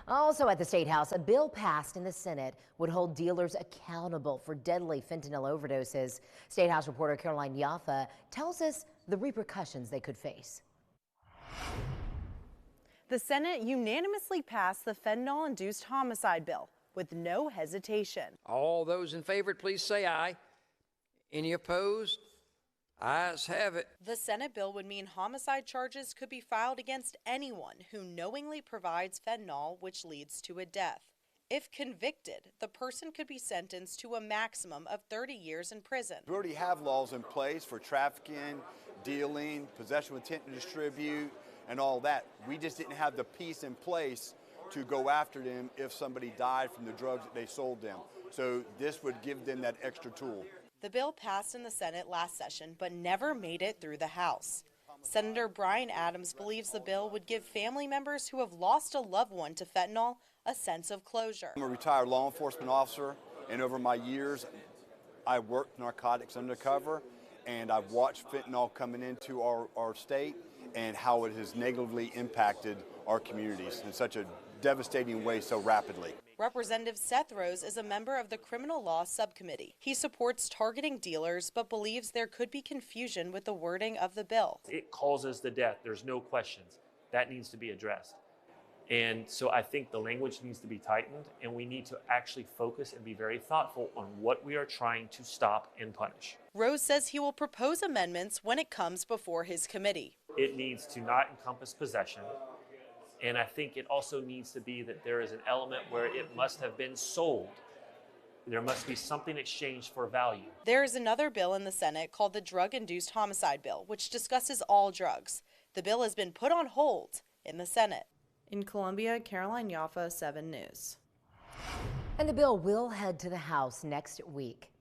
Also at the State House, a bill passed in the Senate would hold dealers accountable for deadly fentanyl overdoses. State House reporter Caroline Yaffa tells us the repercussions they could face. The Senate unanimously passed the fentanyl-induced homicide bill with no hesitation. All those in favor, please say aye. Any opposed? Ayes have it. The Senate bill would mean homicide charges could be filed against anyone who knowingly provides fentanyl, which leads to a death. If convicted, the person could be sentenced to a maximum of 30 years in prison. We already have laws in place for trafficking, dealing, possession with intent to distribute, and all that. We just didn't have the piece in place to go after them if somebody died from the drugs that they sold them. So this would give them that extra tool. The bill passed in the Senate last session, but never made it through the House. Senator Brian Adams believes the bill would give family members who have lost a loved one to fentanyl a sense of closure. I'm a retired law enforcement officer, and over my years, I worked narcotics undercover, and I've watched fentanyl coming into our state and how it has negatively impacted our communities in such a devastating way so rapidly. Representative Seth Rose is a member of the Criminal Law Subcommittee. He supports targeting dealers, but believes there could be confusion with the wording of the bill. It causes the death. There's no questions. That needs to be addressed. And so I think the language needs to be tightened, and we need to actually focus and be very thoughtful on what we are trying to stop and punish. Rose says he will propose amendments when it comes before his committee. It needs to not encompass possession. And I think it also needs to be that there is an element where it must have been sold. There must be something exchanged for value. There is another bill in the Senate called the Drug-Induced Homicide Bill, which discusses all drugs. The bill has been put on hold in the Senate. In Columbia, Caroline Yaffa, 7 News. And the bill will head to the House next week.